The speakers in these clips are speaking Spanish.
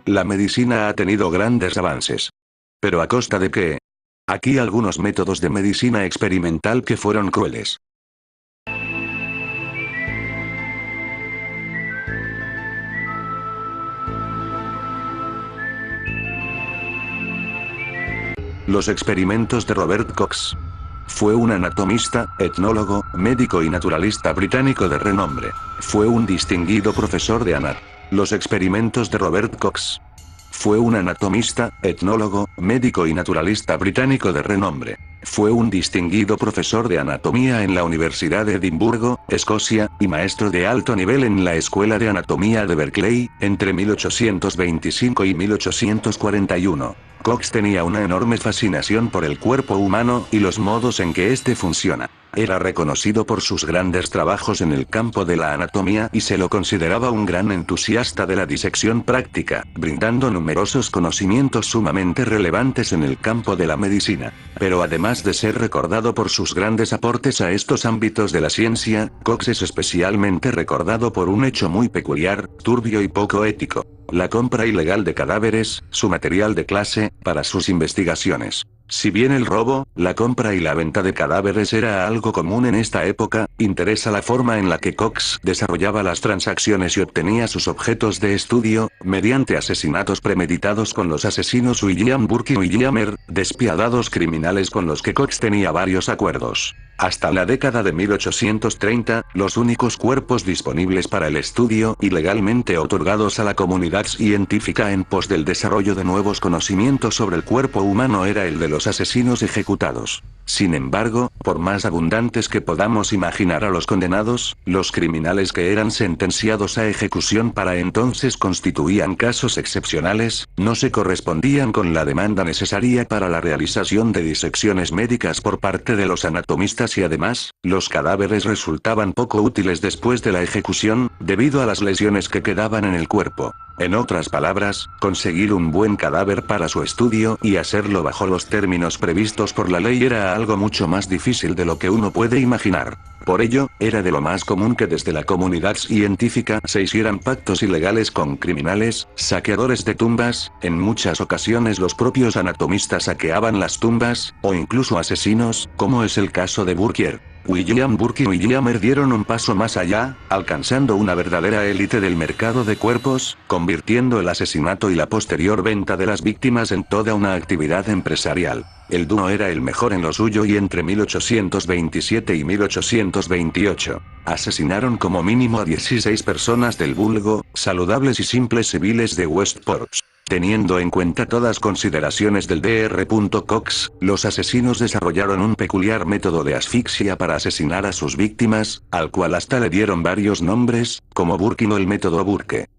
La medicina ha tenido grandes avances. ¿Pero a costa de qué? Aquí algunos métodos de medicina experimental que fueron crueles. Los experimentos de Robert Cox. Fue un anatomista, etnólogo, médico y naturalista británico de renombre. Fue un distinguido profesor de anatomía. Los experimentos de Robert Cox. Fue un anatomista, etnólogo, médico y naturalista británico de renombre. Fue un distinguido profesor de anatomía en la Universidad de Edimburgo, Escocia, y maestro de alto nivel en la Escuela de Anatomía de Berkeley, entre 1825 y 1841. Cox tenía una enorme fascinación por el cuerpo humano y los modos en que éste funciona. Era reconocido por sus grandes trabajos en el campo de la anatomía y se lo consideraba un gran entusiasta de la disección práctica, brindando numerosos conocimientos sumamente relevantes en el campo de la medicina. Pero además de ser recordado por sus grandes aportes a estos ámbitos de la ciencia, Cox es especialmente recordado por un hecho muy peculiar, turbio y poco ético: la compra ilegal de cadáveres, su material de clase, para sus investigaciones. Si bien el robo, la compra y la venta de cadáveres era algo común en esta época, interesa la forma en la que Cox desarrollaba las transacciones y obtenía sus objetos de estudio, mediante asesinatos premeditados con los asesinos William Burke y William Eyre, despiadados criminales con los que Cox tenía varios acuerdos. Hasta la década de 1830, los únicos cuerpos disponibles para el estudio y legalmente otorgados a la comunidad científica en pos del desarrollo de nuevos conocimientos sobre el cuerpo humano era el de los asesinos ejecutados. Sin embargo, por más abundantes que podamos imaginar a los condenados, los criminales que eran sentenciados a ejecución para entonces constituían casos excepcionales, no se correspondían con la demanda necesaria para la realización de disecciones médicas por parte de los anatomistas y además, los cadáveres resultaban poco útiles después de la ejecución, debido a las lesiones que quedaban en el cuerpo. En otras palabras, conseguir un buen cadáver para su estudio y hacerlo bajo los términos previstos por la ley era algo mucho más difícil de lo que uno puede imaginar. Por ello, era de lo más común que desde la comunidad científica se hicieran pactos ilegales con criminales, saqueadores de tumbas, en muchas ocasiones los propios anatomistas saqueaban las tumbas, o incluso asesinos, como es el caso de Burke. William Burke y William Eyre dieron un paso más allá, alcanzando una verdadera élite del mercado de cuerpos, convirtiendo el asesinato y la posterior venta de las víctimas en toda una actividad empresarial. El dúo era el mejor en lo suyo y entre 1827 y 1828, asesinaron como mínimo a 16 personas del vulgo, saludables y simples civiles de Westport. Teniendo en cuenta todas consideraciones del Dr. Cox, los asesinos desarrollaron un peculiar método de asfixia para asesinar a sus víctimas, al cual hasta le dieron varios nombres, como Burke o el método Burke.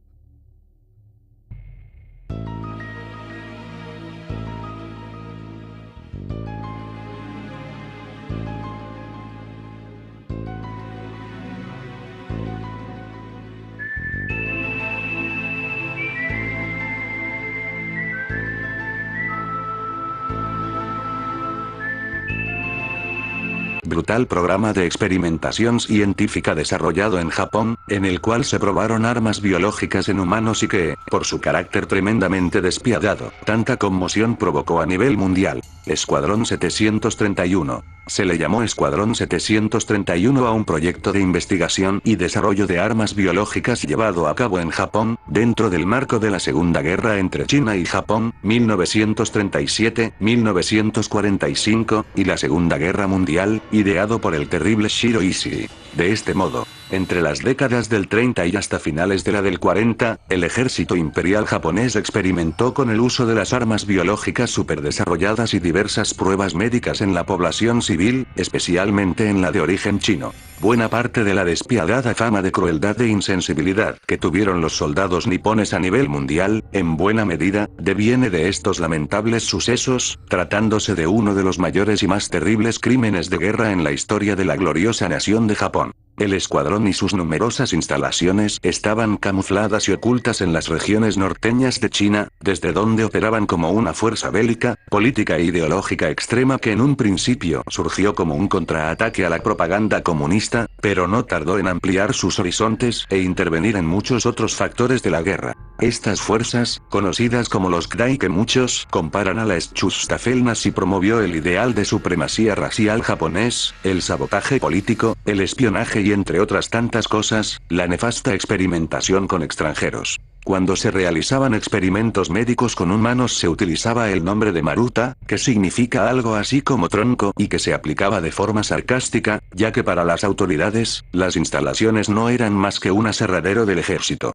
Brutal programa de experimentación científica desarrollado en Japón, en el cual se probaron armas biológicas en humanos y que, por su carácter tremendamente despiadado, tanta conmoción provocó a nivel mundial. Escuadrón 731. Se le llamó Escuadrón 731 a un proyecto de investigación y desarrollo de armas biológicas llevado a cabo en Japón, dentro del marco de la Segunda Guerra entre China y Japón, 1937-1945, y la Segunda Guerra Mundial, ideado por el terrible Shiro Ishii. De este modo, entre las décadas del 30 y hasta finales de la del 40, el ejército imperial japonés experimentó con el uso de las armas biológicas superdesarrolladas y diversas pruebas médicas en la población civil, especialmente en la de origen chino. Buena parte de la despiadada fama de crueldad e insensibilidad que tuvieron los soldados nipones a nivel mundial, en buena medida, deviene de estos lamentables sucesos, tratándose de uno de los mayores y más terribles crímenes de guerra en la historia de la gloriosa nación de Japón. El escuadrón y sus numerosas instalaciones estaban camufladas y ocultas en las regiones norteñas de China, desde donde operaban como una fuerza bélica, política e ideológica extrema que en un principio surgió como un contraataque a la propaganda comunista, pero no tardó en ampliar sus horizontes e intervenir en muchos otros factores de la guerra. Estas fuerzas, conocidas como los Kdai que muchos comparan a la Schutzstaffel nazi, promovió el ideal de supremacía racial japonés, el sabotaje político, el espionaje y entre otras tantas cosas, la nefasta experimentación con extranjeros. Cuando se realizaban experimentos médicos con humanos se utilizaba el nombre de Maruta, que significa algo así como tronco y que se aplicaba de forma sarcástica, ya que para las autoridades, las instalaciones no eran más que un aserradero del ejército.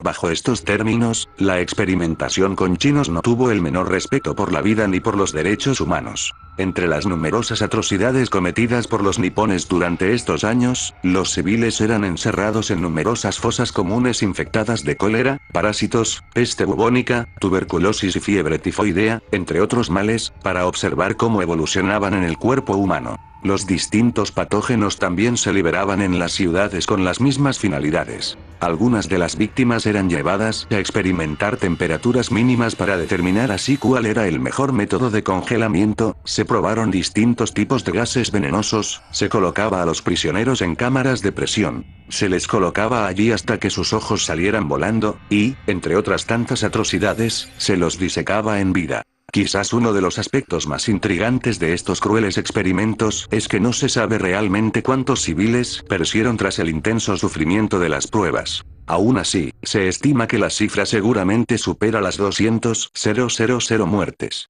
Bajo estos términos, la experimentación con chinos no tuvo el menor respeto por la vida ni por los derechos humanos. Entre las numerosas atrocidades cometidas por los nipones durante estos años, los civiles eran encerrados en numerosas fosas comunes infectadas de cólera, parásitos, peste bubónica, tuberculosis y fiebre tifoidea, entre otros males, para observar cómo evolucionaban en el cuerpo humano. Los distintos patógenos también se liberaban en las ciudades con las mismas finalidades. Algunas de las víctimas eran llevadas a experimentar temperaturas mínimas para determinar así cuál era el mejor método de congelamiento, se probaron distintos tipos de gases venenosos, se colocaba a los prisioneros en cámaras de presión, se les colocaba allí hasta que sus ojos salieran volando, y, entre otras tantas atrocidades, se los disecaba en vida. Quizás uno de los aspectos más intrigantes de estos crueles experimentos es que no se sabe realmente cuántos civiles perecieron tras el intenso sufrimiento de las pruebas. Aún así, se estima que la cifra seguramente supera las 200.000 muertes.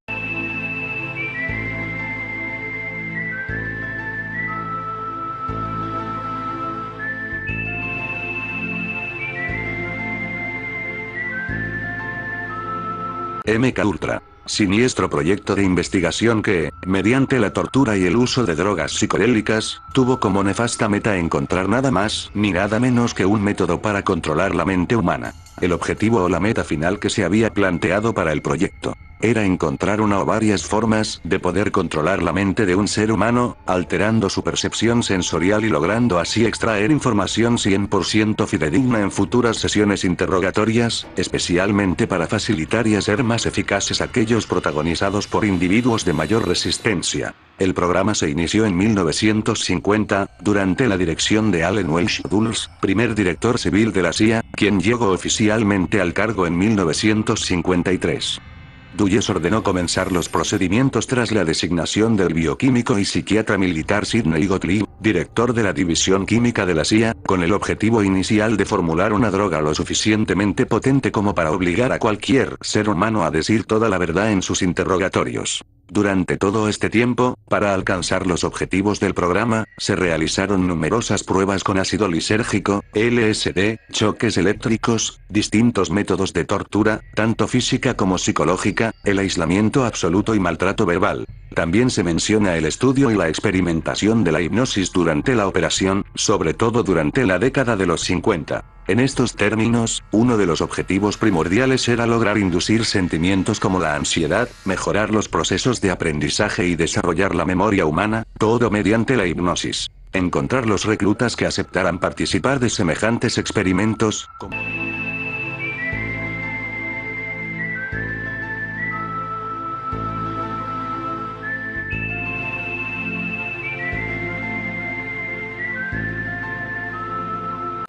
MK Ultra. Siniestro proyecto de investigación que, mediante la tortura y el uso de drogas psicodélicas, tuvo como nefasta meta encontrar nada más ni nada menos que un método para controlar la mente humana. El objetivo o la meta final que se había planteado para el proyecto era encontrar una o varias formas de poder controlar la mente de un ser humano, alterando su percepción sensorial y logrando así extraer información 100% fidedigna en futuras sesiones interrogatorias, especialmente para facilitar y hacer más eficaces aquellos protagonizados por individuos de mayor resistencia. El programa se inició en 1950, durante la dirección de Allen Welsh Dulles, primer director civil de la CIA, quien llegó oficialmente al cargo en 1953. Dulles ordenó comenzar los procedimientos tras la designación del bioquímico y psiquiatra militar Sidney Gottlieb, director de la División Química de la CIA, con el objetivo inicial de formular una droga lo suficientemente potente como para obligar a cualquier ser humano a decir toda la verdad en sus interrogatorios. Durante todo este tiempo, para alcanzar los objetivos del programa, se realizaron numerosas pruebas con ácido lisérgico, LSD, choques eléctricos, distintos métodos de tortura, tanto física como psicológica, el aislamiento absoluto y maltrato verbal. También se menciona el estudio y la experimentación de la hipnosis durante la operación, sobre todo durante la década de los 50. En estos términos, uno de los objetivos primordiales era lograr inducir sentimientos como la ansiedad, mejorar los procesos de aprendizaje y desarrollar la memoria humana, todo mediante la hipnosis. Encontrar los reclutas que aceptaran participar de semejantes experimentos,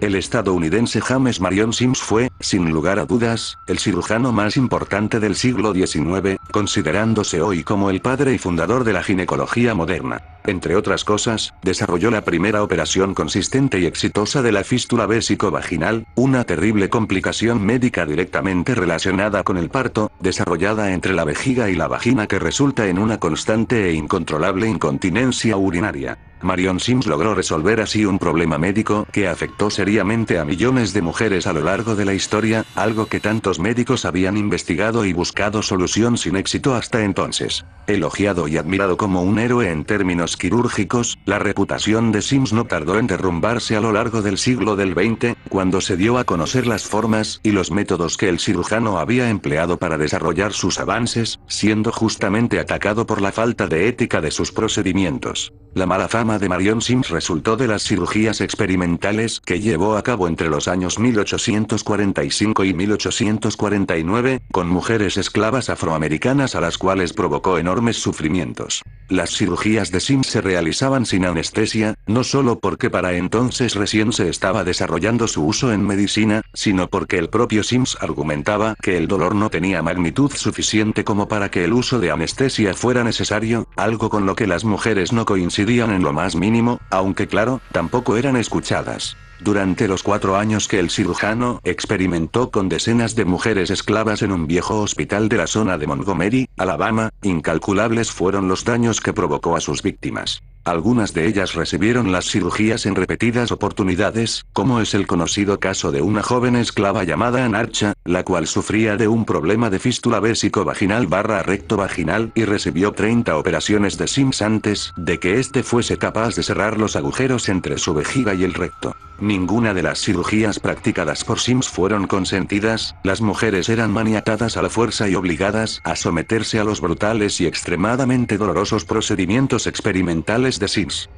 El estadounidense James Marion Sims fue, sin lugar a dudas, el cirujano más importante del siglo XIX, considerándose hoy como el padre y fundador de la ginecología moderna. Entre otras cosas, desarrolló la primera operación consistente y exitosa de la fístula vésico-vaginal, una terrible complicación médica directamente relacionada con el parto, desarrollada entre la vejiga y la vagina que resulta en una constante e incontrolable incontinencia urinaria. Marion Sims logró resolver así un problema médico que afectó seriamente a millones de mujeres a lo largo de la historia, algo que tantos médicos habían investigado y buscado solución sin éxito hasta entonces. Elogiado y admirado como un héroe en términos quirúrgicos, la reputación de Sims no tardó en derrumbarse a lo largo del siglo del XX, cuando se dio a conocer las formas y los métodos que el cirujano había empleado para desarrollar sus avances, siendo justamente atacado por la falta de ética de sus procedimientos. La mala fama de Marion Sims resultó de las cirugías experimentales que llevó a cabo entre los años 1845 y 1849, con mujeres esclavas afroamericanas a las cuales provocó enormes sufrimientos. Las cirugías de Sims se realizaban sin anestesia, no solo porque para entonces recién se estaba desarrollando su uso en medicina, sino porque el propio Sims argumentaba que el dolor no tenía magnitud suficiente como para que el uso de anestesia fuera necesario, algo con lo que las mujeres no coincidían en lo más mínimo, aunque claro, tampoco eran escuchadas. Durante los 4 años que el cirujano experimentó con decenas de mujeres esclavas en un viejo hospital de la zona de Montgomery, Alabama, incalculables fueron los daños que provocó a sus víctimas. Algunas de ellas recibieron las cirugías en repetidas oportunidades, como es el conocido caso de una joven esclava llamada Anarcha, la cual sufría de un problema de fístula vésico-vaginal/recto vaginal y recibió 30 operaciones de Sims antes de que éste fuese capaz de cerrar los agujeros entre su vejiga y el recto. Ninguna de las cirugías practicadas por Sims fueron consentidas, las mujeres eran maniatadas a la fuerza y obligadas a someterse a los brutales y extremadamente dolorosos procedimientos experimentales de Sims.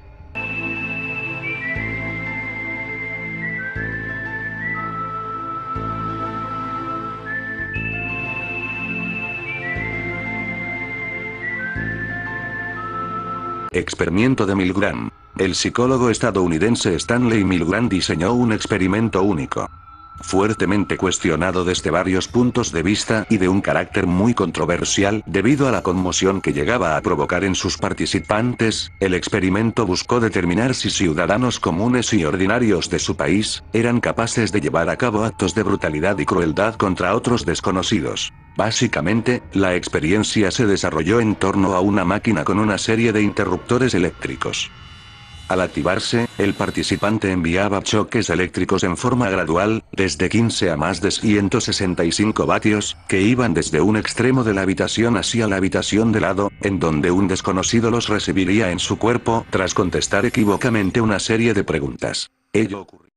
Experimento de Milgram. El psicólogo estadounidense Stanley Milgram diseñó un experimento único, fuertemente cuestionado desde varios puntos de vista y de un carácter muy controversial debido a la conmoción que llegaba a provocar en sus participantes. El experimento buscó determinar si ciudadanos comunes y ordinarios de su país eran capaces de llevar a cabo actos de brutalidad y crueldad contra otros desconocidos. Básicamente, la experiencia se desarrolló en torno a una máquina con una serie de interruptores eléctricos. Al activarse, el participante enviaba choques eléctricos en forma gradual, desde 15 a más de 165 vatios, que iban desde un extremo de la habitación hacia la habitación de lado, en donde un desconocido los recibiría en su cuerpo tras contestar equívocamente una serie de preguntas. Ello ocurrió